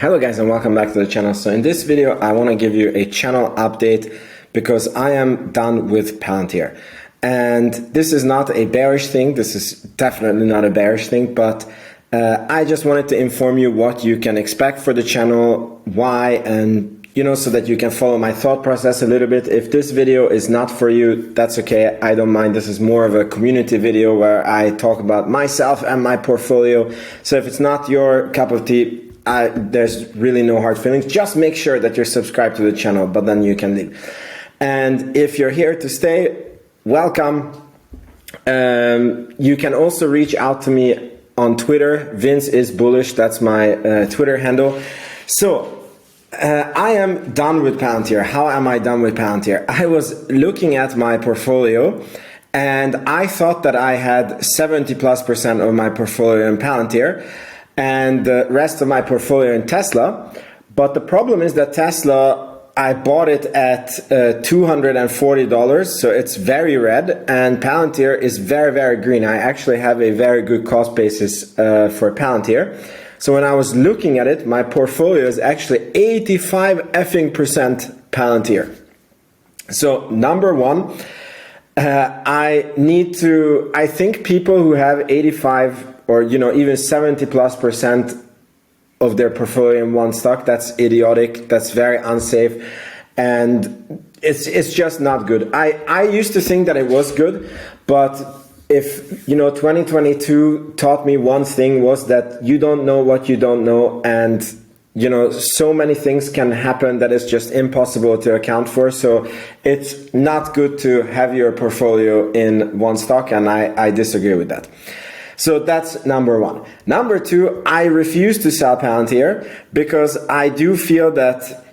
Hello guys and welcome back to the channel. So in this video I want to give you a channel update because I am done with Palantir. And this is not a bearish thing, this is definitely not a bearish thing, but I just wanted to inform you what you can expect for the channel, why, and so that you can follow my thought process a little bit. If this video is not for you, that's okay, I don't mind. This is more of a community video where I talk about myself and my portfolio. So if it's not your cup of tea, there's really no hard feelings. Just make sure that you're subscribed to the channel, but then you can leave. And if you're here to stay, welcome. You can also reach out to me on Twitter. Vince is bullish, that's my Twitter handle. So I am done with Palantir. How am I done with Palantir? I was looking at my portfolio and I thought that I had 70+% of my portfolio in Palantir and the rest of my portfolio in Tesla. But the problem is that Tesla, I bought it at $240, so it's very red, and Palantir is very, very green. I actually have a very good cost basis for Palantir. So when I was looking at it, my portfolio is actually 85% Palantir. So number one, I think people who have 85 or even 70+% of their portfolio in one stock, that's idiotic, that's very unsafe, and it's just not good. I used to think that it was good, but if 2022 taught me one thing, was that you don't know what you don't know, and so many things can happen that is just impossible to account for. So it's not good to have your portfolio in one stock, and I disagree with that. So that's number one. Number two, I refuse to sell Palantir because I do feel that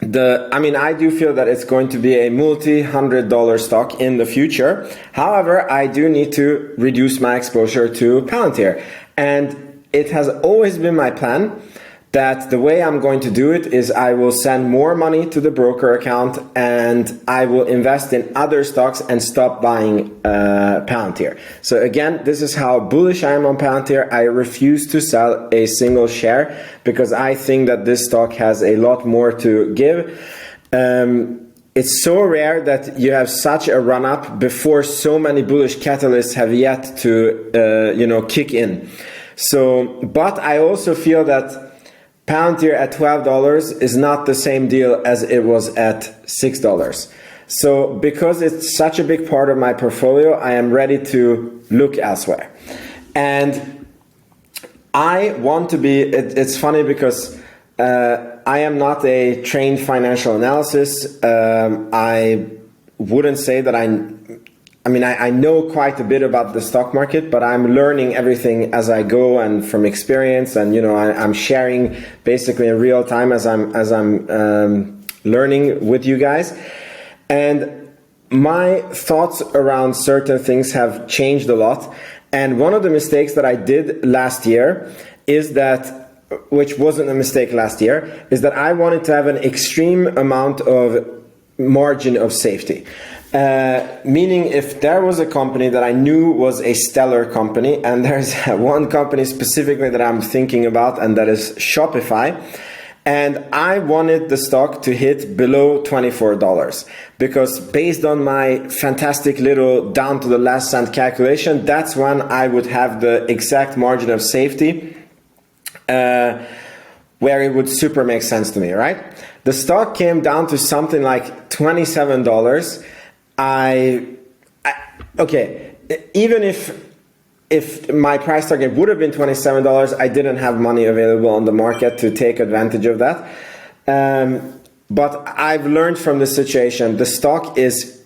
it's going to be a multi-$100 stock in the future. However, I do need to reduce my exposure to Palantir. And it has always been my plan that the way I'm going to do it is I will send more money to the broker account and I will invest in other stocks and stop buying Palantir. So again, this is how bullish I am on Palantir. I refuse to sell a single share because I think that this stock has a lot more to give. It's so rare that you have such a run up before so many bullish catalysts have yet to kick in. So, but I also feel that Palantir at $12 is not the same deal as it was at $6. So because it's such a big part of my portfolio, I am ready to look elsewhere. And I want to be, it's funny because I am not a trained financial analysis. I wouldn't say that I know quite a bit about the stock market, but I'm learning everything as I go and from experience, and I'm sharing basically in real time as I'm learning with you guys. And my thoughts around certain things have changed a lot. And one of the mistakes that I did last year is that, which wasn't a mistake last year, is that I wanted to have an extreme amount of margin of safety. Meaning if there was a company that I knew was a stellar company, and there's one company specifically that I'm thinking about, and that is Shopify, and I wanted the stock to hit below $24 because based on my fantastic little down to the last cent calculation, that's when I would have the exact margin of safety where it would super make sense to me, right? The stock came down to something like $27. Okay, even if my price target would have been $27, I didn't have money available on the market to take advantage of that. But I've learned from this situation, the stock is,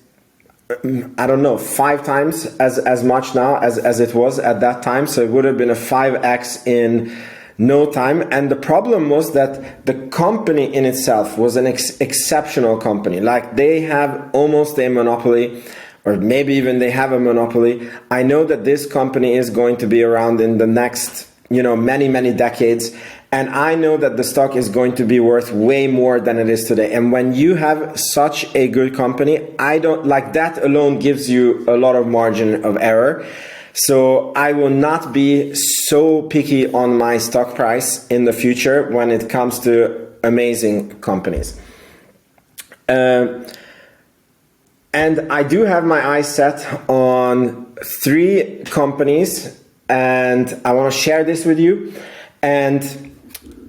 I don't know, 5 times as much now as it was at that time. So it would have been a 5x in no time. And the problem was that the company in itself was an exceptional company. Like they have almost a monopoly, or maybe even they have a monopoly. I know that this company is going to be around in the next, many, many decades. And I know that the stock is going to be worth way more than it is today. And when you have such a good company, that alone gives you a lot of margin of error. So I will not be so picky on my stock price in the future when it comes to amazing companies. And I do have my eyes set on 3 companies, and I want to share this with you. And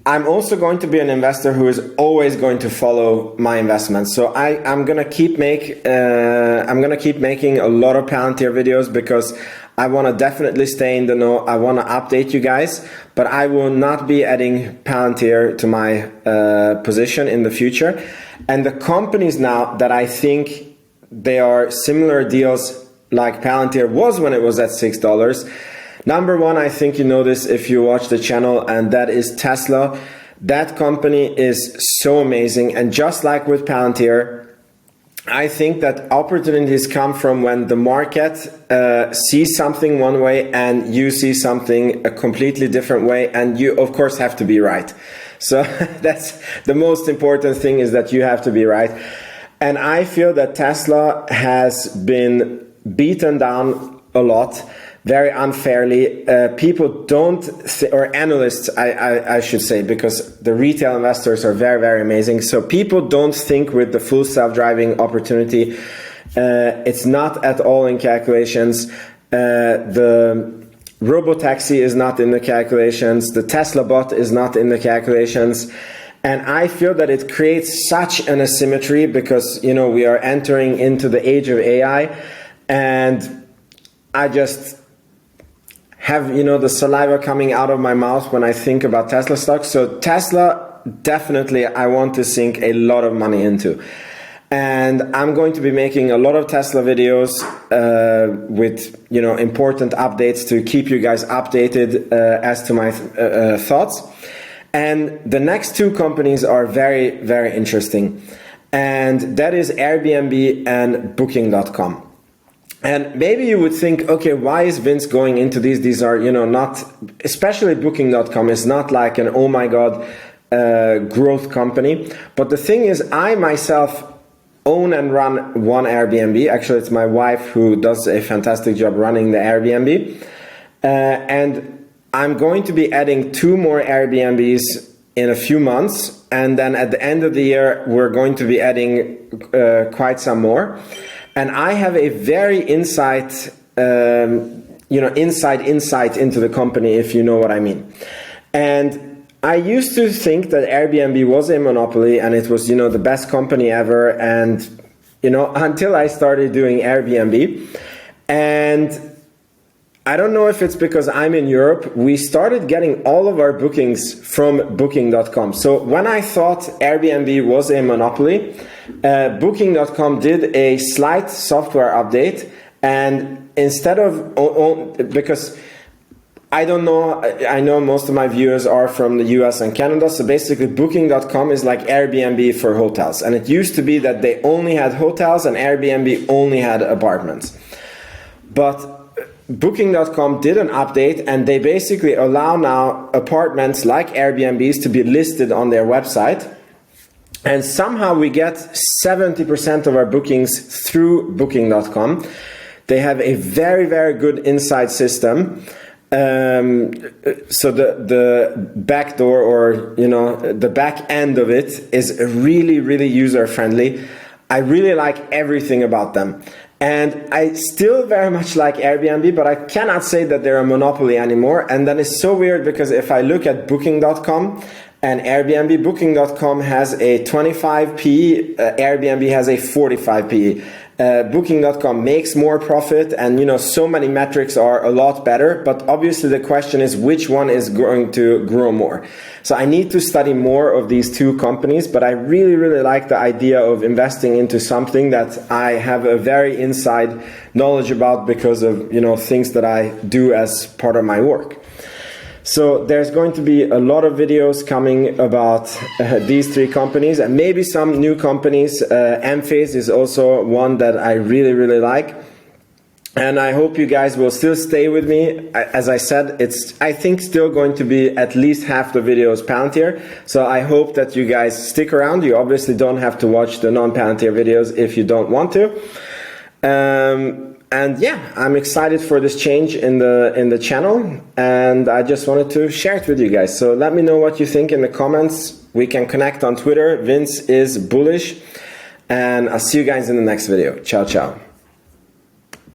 I'm also going to be an investor who is always going to follow my investments. So I'm gonna keep making a lot of Palantir videos because I want to definitely stay in the know. I want to update you guys, but I will not be adding Palantir to my position in the future. And the companies now that I think they are similar deals like Palantir was when it was at $6. Number one, I think you know this if you watch the channel, and that is Tesla. That company is so amazing. And just like with Palantir, I think that opportunities come from when the market sees something one way and you see something a completely different way, and you of course have to be right. So that's the most important thing, is that you have to be right. And I feel that Tesla has been beaten down a lot, very unfairly. People don't, or analysts, I should say, because the retail investors are very, very amazing. So people don't think with the full self-driving opportunity. It's not at all in calculations. The robotaxi is not in the calculations. The Tesla bot is not in the calculations. And I feel that it creates such an asymmetry because, you know, we are entering into the age of AI, and I just have, you know, the saliva coming out of my mouth when I think about Tesla stocks. So Tesla, definitely I want to sink a lot of money into. And I'm going to be making a lot of Tesla videos with, you know, important updates to keep you guys updated as to my thoughts. And the next 2 companies are very, very interesting. And that is Airbnb and Booking.com. And maybe you would think, okay, why is Vince going into these? These are, you know, not, especially Booking.com is not like an, oh my God, growth company. But the thing is, I myself own and run one Airbnb. Actually, it's my wife who does a fantastic job running the Airbnb. And I'm going to be adding 2 more Airbnbs in a few months. And then at the end of the year, we're going to be adding quite some more. And I have a very inside insight into the company, if you know what I mean. And I used to think that Airbnb was a monopoly and it was, you know, the best company ever. And, you know, until I started doing Airbnb. And I don't know if it's because I'm in Europe, we started getting all of our bookings from Booking.com. So when I thought Airbnb was a monopoly, Booking.com did a slight software update, and instead of, because I don't know, I know most of my viewers are from the US and Canada, so basically Booking.com is like Airbnb for hotels, and it used to be that they only had hotels and Airbnb only had apartments. But Booking.com did an update, and they basically allow now apartments like Airbnbs to be listed on their website. And somehow we get 70% of our bookings through Booking.com. They have a very, very good inside system. So the back door, or, you know, the back end of it is really, really user friendly. I really like everything about them. And I still very much like Airbnb, but I cannot say that they're a monopoly anymore. And then it's so weird because if I look at Booking.com and Airbnb, Booking.com has a 25 PE, Airbnb has a 45 PE. Booking.com makes more profit, and, you know, so many metrics are a lot better, but obviously the question is which one is going to grow more. So I need to study more of these 2 companies, but I really, really like the idea of investing into something that I have a very inside knowledge about because of, you know, things that I do as part of my work. So there's going to be a lot of videos coming about these 3 companies, and maybe some new companies. Enphase is also one that I really, really like. And I hope you guys will still stay with me. As I said, it's, I think, still going to be at least half the videos Palantir. So I hope that you guys stick around. You obviously don't have to watch the non-Palantir videos if you don't want to. And yeah, I'm excited for this change in the channel, and I just wanted to share it with you guys. So let me know what you think in the comments. We can connect on Twitter. Vince is bullish, and I'll see you guys in the next video. Ciao, ciao.